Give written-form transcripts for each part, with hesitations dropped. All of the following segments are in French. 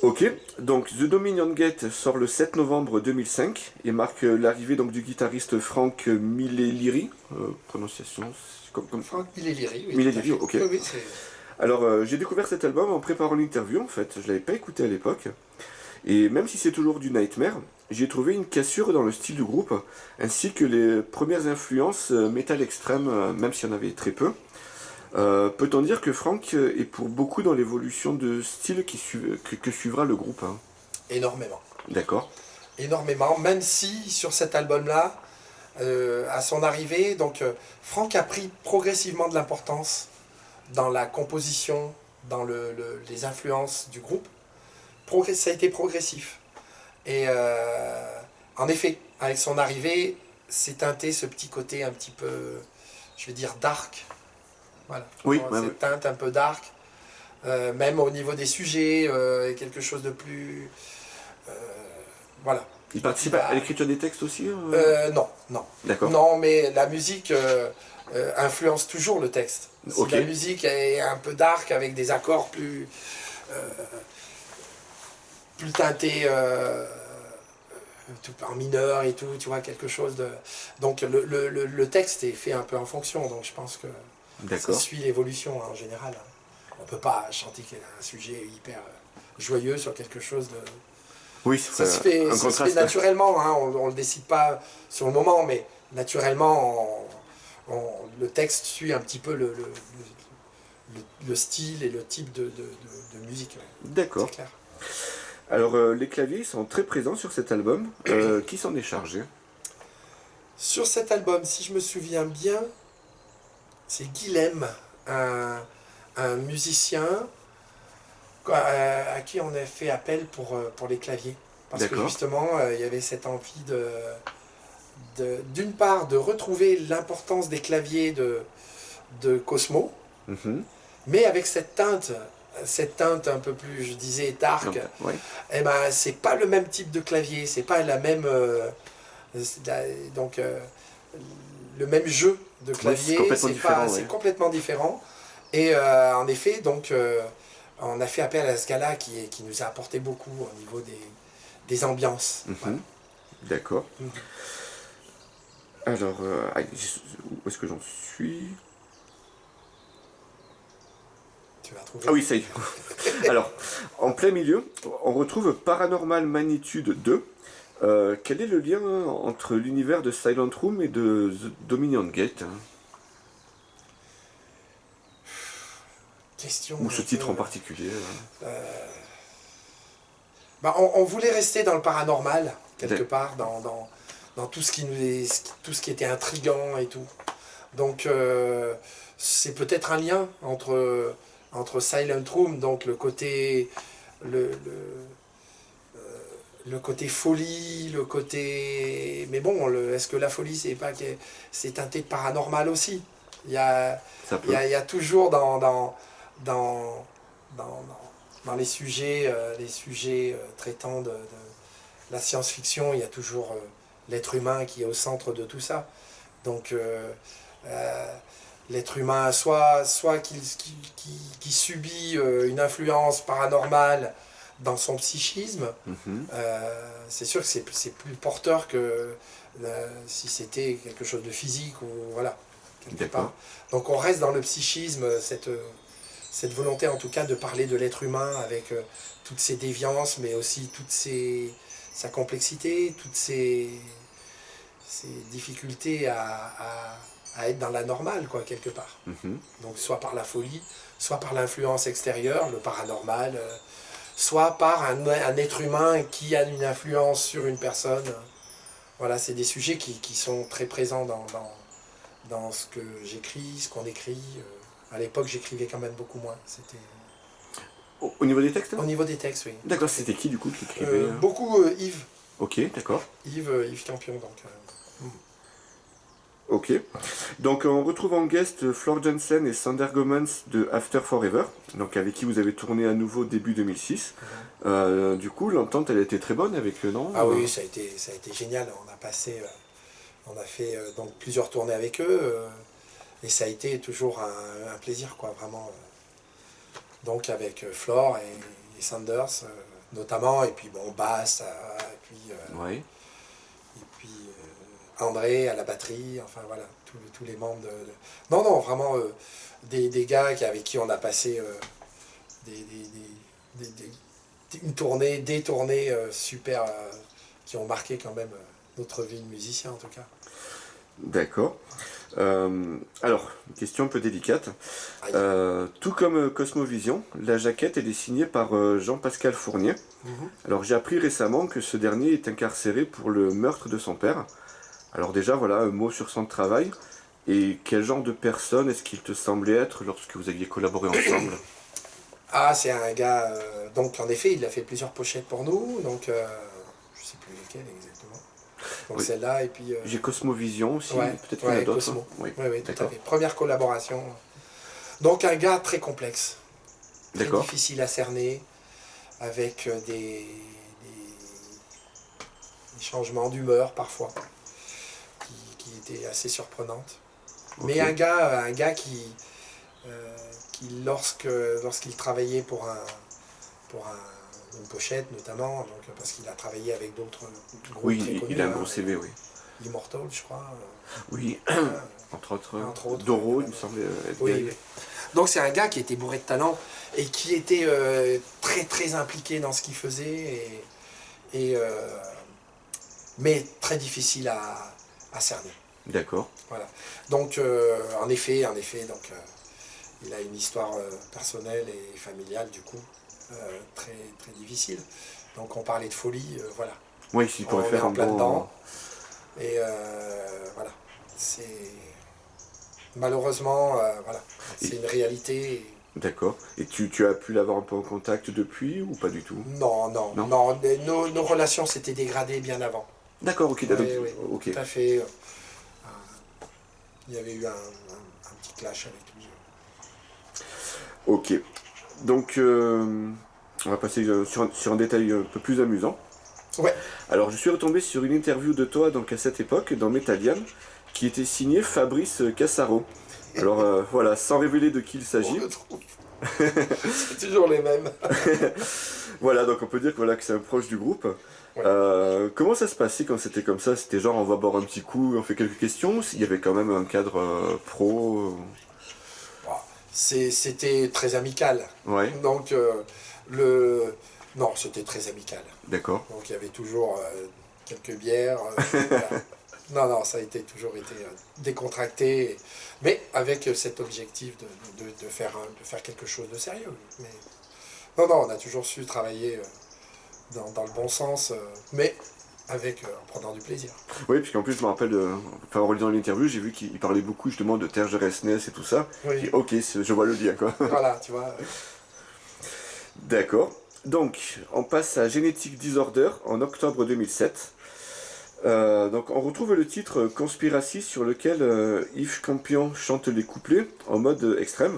Ok, donc The Dominion Gate sort le 7 novembre 2005 et marque l'arrivée donc du guitariste Frank Mileliri, prononciation comme Franck Mileliri, oui, tout à Mileliri, fait. ok. Oui, oui, c'est... Alors j'ai découvert cet album en préparant l'interview en fait, je l'avais pas écouté à l'époque, et même si c'est toujours du Nightmare, j'ai trouvé une cassure dans le style du groupe, ainsi que les premières influences metal extrême, même s'il y en avait très peu. Peut-on dire que Frank est pour beaucoup dans l'évolution de style que suivra le groupe, hein? Énormément. D'accord. Énormément, même si sur cet album-là, à son arrivée, donc Franck a pris progressivement de l'importance dans la composition, dans les influences du groupe. Ça a été progressif. Et en effet, avec son arrivée, c'est teinté ce petit côté un petit peu, je vais dire, dark. Voilà. Oui, Bon, ouais, ouais. cette teinte un peu dark. Même au niveau des sujets, quelque chose de plus... voilà. Il participe à l'écriture des textes aussi, Non, non. D'accord. Non, mais la musique influence toujours le texte. Si Ok. la musique est un peu dark, avec des accords plus teintés tout en mineur et tout, tu vois, quelque chose de... Donc le texte est fait un peu en fonction, donc je pense que ça D'accord. suit l'évolution hein, en général. On ne peut pas chanter un sujet hyper joyeux sur quelque chose de... Oui, Ça se un fait, ça se fait contraste. naturellement, hein, on ne le décide pas sur le moment, mais naturellement, le texte suit un petit peu le style et le type de musique. Ouais. D'accord. C'est clair. Alors, les claviers sont très présents sur cet album. Qui s'en est chargé? Sur cet album, si je me souviens bien, c'est Guilhem, un musicien à qui on a fait appel pour les claviers. Parce que justement, il y avait cette envie d'une part, de retrouver l'importance des claviers de Cosmo, mais avec cette teinte un peu plus, je disais, dark, ouais. eh ben, c'est pas le même type de clavier, c'est pas la même... donc, le même jeu de clavier, ouais, c'est complètement différent. Et en effet, donc, on a fait appel à ce gars-là qui nous a apporté beaucoup au niveau des ambiances. Voilà. D'accord. Alors, où est-ce que j'en suis? Tu vas trouver. Ah oui, ça y est. Alors, en plein milieu, on retrouve Paranormal Magnitude 2. Quel est le lien entre l'univers de Silent Room et de The Dominion Gate, hein? Question. Ou ce titre en particulier? Bah, on voulait rester dans le paranormal, quelque part, dans tout ce qui était intriguant et tout. Donc, c'est peut-être un lien entre Silent Room, donc le côté folie, le côté... Mais bon, est-ce que la folie, c'est teinté de paranormal aussi? Il y a toujours dans les sujets, traitant de la science-fiction, il y a toujours l'être humain qui est au centre de tout ça. Donc, l'être humain, soit qui subit une influence paranormale dans son psychisme, c'est sûr que c'est plus porteur que si c'était quelque chose de physique ou voilà, quelque part. Donc on reste dans le psychisme, cette volonté en tout cas de parler de l'être humain avec toutes ses déviances, mais aussi sa complexité, toutes ses difficultés à être dans la normale, quoi, quelque part. Donc soit par la folie, soit par l'influence extérieure, le paranormal, soit par un être humain qui a une influence sur une personne. Voilà, c'est des sujets qui sont très présents dans ce que j'écris, ce qu'on écrit. À l'époque, j'écrivais quand même beaucoup moins. C'était... Au niveau des textes, hein? Au niveau des textes, oui. D'accord, c'était qui du coup qui écrivait? Beaucoup Yves. Ok, d'accord. Yves Campion, donc... Ok. Donc on retrouve en guest Floor Jansen et Sander Gomans de After Forever, donc avec qui vous avez tourné à nouveau début 2006. Du coup, l'entente elle a été très bonne avec eux, non? Ah oui, ça a été génial. On a fait donc plusieurs tournées avec eux et ça a été toujours un plaisir, quoi, vraiment. Donc avec Floor et Sanders, notamment, et puis bon, basse, Ouais. et puis André à la batterie, enfin voilà, tous les membres Non, non, vraiment des gars avec qui on a passé une tournée, des tournées super, qui ont marqué quand même notre vie de musicien en tout cas. D'accord. Alors, une question un peu délicate. Aïe. Tout comme Cosmovision, la jaquette elle est signée par Jean-Pascal Fournier. Mhm. Alors j'ai appris récemment que ce dernier est incarcéré pour le meurtre de son père. Alors déjà, voilà, un mot sur son travail. Et quel genre de personne est-ce qu'il te semblait être lorsque vous aviez collaboré ensemble? Ah, c'est un gars, donc en effet, il a fait plusieurs pochettes pour nous, donc je sais plus lesquelles exactement. Donc Oui. celle-là, et puis... J'ai Cosmovision aussi, ouais, peut-être qu'il y en a ouais, d'autres. Cosmo. Oui, Oui, oui, tout à d'accord. fait. Première collaboration. Donc un gars très complexe, très D'accord. difficile à cerner, avec des changements d'humeur parfois, qui étaient assez surprenantes. Ok. Mais un gars qui lorsqu'il travaillait pour une pochette notamment, donc, parce qu'il a travaillé avec d'autres groupes Oui, très connus, il a un gros CV, oui. Immortal, je crois. Oui, euh, entre autres, Entre autres, Doro, ouais. il me semblait être oui, bien. oui. Donc c'est un gars qui était bourré de talent et qui était très très impliqué dans ce qu'il faisait, et, mais très difficile à cerner. D'accord. Voilà. Donc en effet, donc, il a une histoire personnelle et familiale du coup très très difficile. Donc on parlait de folie, voilà. Oui, s'il pourrait On est faire en un plein bon... dedans. Et voilà, c'est malheureusement, voilà, c'est une réalité. D'accord. Et tu as pu l'avoir un peu en contact depuis ou pas du tout? Non, non, Non. non, nos relations s'étaient dégradées bien avant. D'accord, ok, Oui, donc, oui, ok. tout à fait. Il y avait eu un petit clash avec lui. Ok. Donc, on va passer sur un détail un peu plus amusant. Ouais. Alors, je suis retombé sur une interview de toi donc à cette époque dans Metallian qui était signée Fabrice Cassaro. Alors voilà, sans révéler de qui il On s'agit. le trouve. C'est toujours les mêmes. Voilà, donc on peut dire que, voilà, que c'est un proche du groupe. Ouais. Comment ça se passait quand c'était comme ça? C'était genre on va boire un petit coup, on fait quelques questions, s'il y avait quand même un cadre pro. C'était très amical. Ouais, Donc, non, c'était très amical. d'accord. Donc, il y avait toujours quelques bières. Voilà. Non, non, ça a toujours été décontracté, mais avec cet objectif de faire quelque chose de sérieux. Mais, non, non, on a toujours su travailler dans le bon sens, mais en prenant du plaisir. Oui, puisqu'en plus je me rappelle, enfin, en relisant l'interview, j'ai vu qu'il parlait beaucoup justement de Terre Resness et tout ça. Oui, Et ok, je vois le lien quoi. voilà, tu vois. D'accord. Donc, on passe à Genetic Disorder en octobre 2007. Donc, on retrouve le titre Conspiracy sur lequel Yves Campion chante les couplets en mode extrême.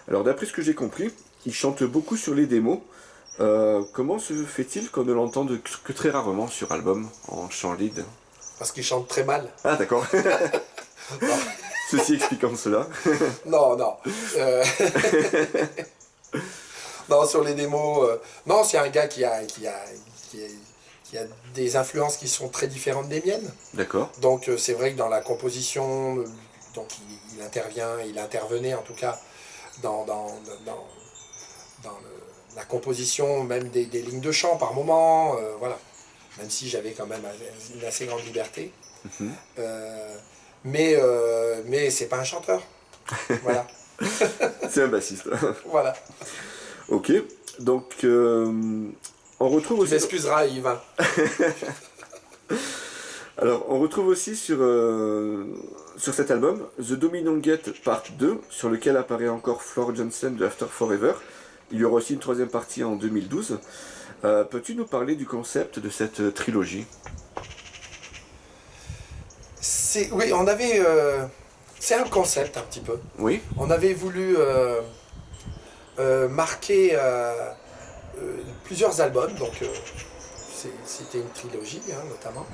Alors, d'après ce que j'ai compris, il chante beaucoup sur les démos. Comment se fait-il qu'on ne l'entende que très rarement sur album en chant lead? Parce qu'il chante très mal. Ah, d'accord. Non, Ceci expliquant cela. non. Non. Non, sur les démos. Non, c'est un gars qui a des influences qui sont très différentes des miennes. D'accord. Donc c'est vrai que dans la composition, donc il intervenait en tout cas dans la composition, même des lignes de chant par moment, voilà. Même si j'avais quand même une assez grande liberté. Mhm. Mais c'est pas un chanteur. Voilà. C'est un bassiste. Voilà. Ok. Donc, on retrouve Tu aussi. m'excuseras, Yves. Alors, on retrouve aussi sur cet album The Dominion Gate Part 2, sur lequel apparaît encore Floor Jansen de After Forever. Il y aura aussi une troisième partie en 2012. Peux-tu nous parler du concept de cette trilogie? Oui, on avait. C'est un concept un petit peu. Oui, On avait voulu marquer plusieurs albums, donc c'était une trilogie hein, notamment.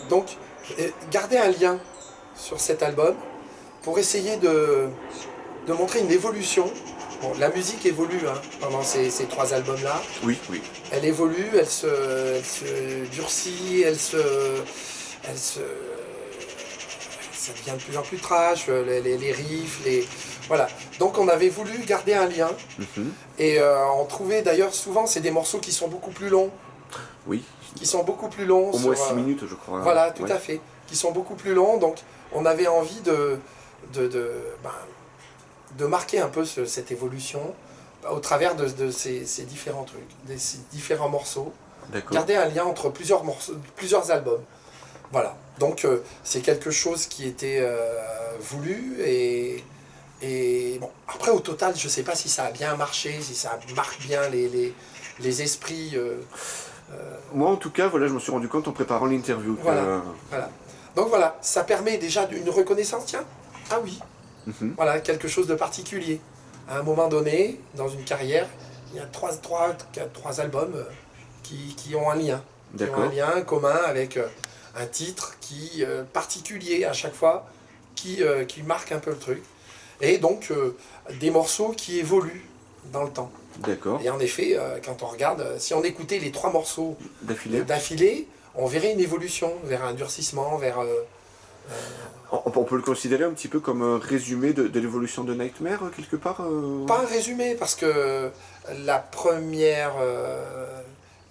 Donc garder un lien sur cet album pour essayer de montrer une évolution Bon, la musique évolue hein, pendant ces 3 albums-là. Oui, oui. Elle évolue, elle se durcit, elle se, ça devient de plus en plus trash, les riffs, voilà. Donc on avait voulu garder un lien, et on trouvait d'ailleurs souvent, c'est des morceaux qui sont beaucoup plus longs. Oui. Qui sont beaucoup plus longs. Au moins 6 minutes, je crois. Voilà, tout à fait. Qui sont beaucoup plus longs, donc on avait envie de marquer un peu cette évolution au travers de ces différents trucs, ces différents morceaux. Garder un lien entre plusieurs albums. Voilà. Donc c'est quelque chose qui était voulu et bon, après au total, je ne sais pas si ça a bien marché, si ça marque bien les esprits. Moi en tout cas, voilà, je me suis rendu compte en préparant l'interview. Voilà. Donc voilà, ça permet déjà une reconnaissance, tiens. Ah oui. Voilà, quelque chose de particulier. À un moment donné, dans une carrière, il y a trois albums qui ont un lien. Qui ont un lien commun avec un titre particulier à chaque fois, qui marque un peu le truc. Et donc, des morceaux qui évoluent dans le temps. D'accord. Et en effet, quand on regarde, si on écoutait les 3 morceaux d'affilée, on verrait une évolution vers un durcissement, vers... On peut le considérer un petit peu comme un résumé de l'évolution de Nightmare, quelque part Pas un résumé, parce que la première...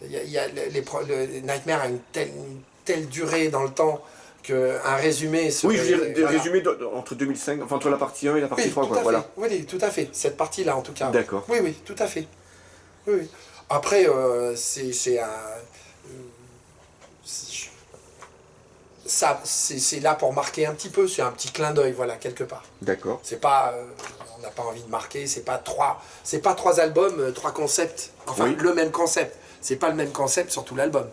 Nightmare a une telle durée dans le temps qu'un résumé serait... Oui, je veux dire, résumé entre 2005, enfin entre la partie 1 et la partie 3, quoi, voilà. Oui, tout à fait, cette partie-là en tout cas. D'accord. Oui, tout à fait. Oui. Après, c'est là pour marquer un petit peu, c'est un petit clin d'œil, voilà, quelque part. D'accord. C'est pas... on n'a pas envie de marquer, c'est pas 3 albums, 3 concepts, enfin le même concept. C'est pas le même concept sur tout l'album.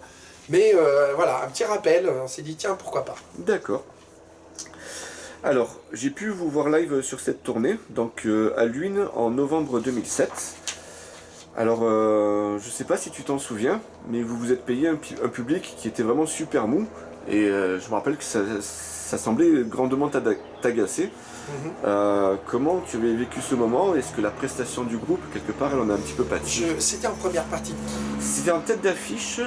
Mais voilà, un petit rappel, on s'est dit tiens, pourquoi pas. D'accord. Alors, j'ai pu vous voir live sur cette tournée, donc à Luynes en novembre 2007. Alors, je sais pas si tu t'en souviens, mais vous vous êtes payé un public qui était vraiment super mou, et je me rappelle que ça semblait grandement t'agacer. Comment tu avais vécu ce moment? Est-ce que la prestation du groupe, quelque part, elle en a un petit peu pâti? C'était en première partie. C'était en tête d'affiche,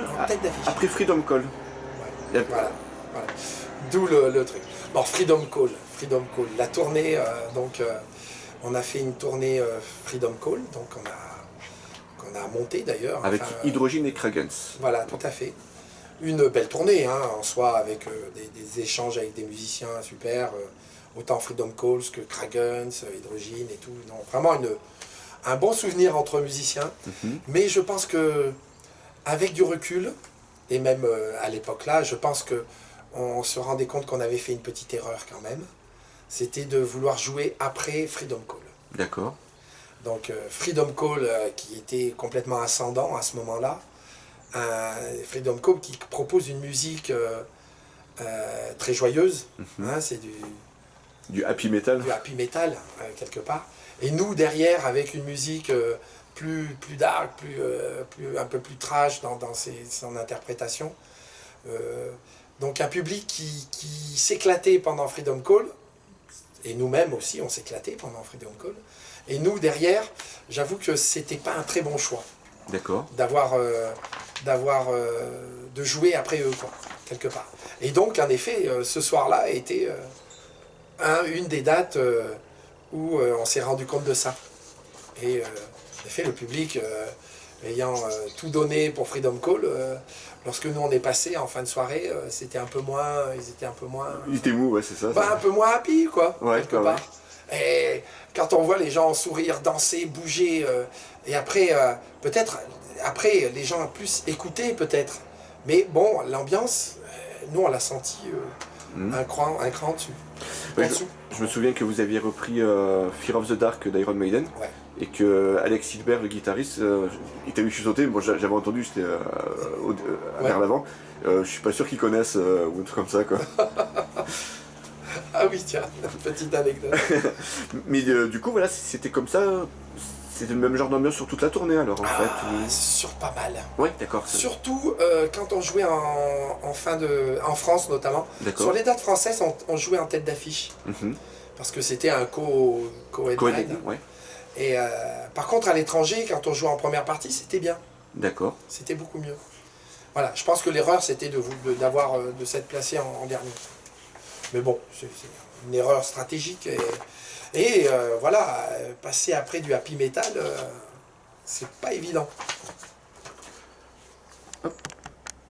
après Freedom Call. Ouais. Voilà. D'où le truc. Bon, Freedom Call, la tournée, on a fait une tournée Freedom Call, donc qu'on a monté d'ailleurs. Avec Hydrogen et Kragens. Voilà, tout à fait. Une belle tournée, hein, en soi, avec des échanges avec des musiciens super, autant Freedom Calls que Kragens, Hydrogen et tout. Non, vraiment un bon souvenir entre musiciens. Mais je pense que avec du recul, et même à l'époque là, je pense que on se rendait compte qu'on avait fait une petite erreur quand même. C'était de vouloir jouer après Freedom Call. D'accord. Donc Freedom Call qui était complètement ascendant à ce moment-là. Freedom Call qui propose une musique très joyeuse. Hein, c'est du happy metal. Du happy metal, quelque part. Et nous, derrière, avec une musique plus dark, un peu plus trash dans son interprétation. Donc un public qui s'éclatait pendant Freedom Call, et nous-mêmes aussi, on s'éclatait pendant Freedom Call. Et nous, derrière, j'avoue que c'était pas un très bon choix. D'accord. De jouer après eux, quoi, quelque part. Et donc, en effet, ce soir-là était une des dates où on s'est rendu compte de ça. Et en effet, le public ayant tout donné pour Freedom Call, lorsque nous on est passé en fin de soirée, ils étaient un peu moins... Ils étaient mous, ouais, c'est ça. Un peu moins happy, quoi, ouais, quelque part. Et quand on voit les gens sourire, danser, bouger, et après, peut-être, après, les gens ont plus écouté, peut-être. Mais bon, l'ambiance, nous, on l'a senti un cran dessus. Ouais, je me souviens que vous aviez repris Fear of the Dark d'Iron Maiden. Ouais. Et que Alex Hilbert, le guitariste, il t'a vu chuchoter. Bon, j'avais entendu, c'était vers l'avant. Je suis pas sûr qu'ils connaissent ou un truc comme ça, quoi. Ah oui, tiens, petite anecdote. Mais du coup, voilà, c'était comme ça. C'était le même genre d'ambiance sur toute la tournée, alors, en fait. Sur pas mal. Ouais, d'accord. Surtout quand on jouait en France, notamment. Sur les dates françaises, on jouait en tête d'affiche. Parce que c'était un co-headline. Ouais. Et par contre, à l'étranger, quand on jouait en première partie, c'était bien. D'accord. C'était beaucoup mieux. Voilà, je pense que l'erreur, c'était de s'être placé en dernier. Mais bon, c'est une erreur stratégique. Voilà, passer après du happy metal, c'est pas évident.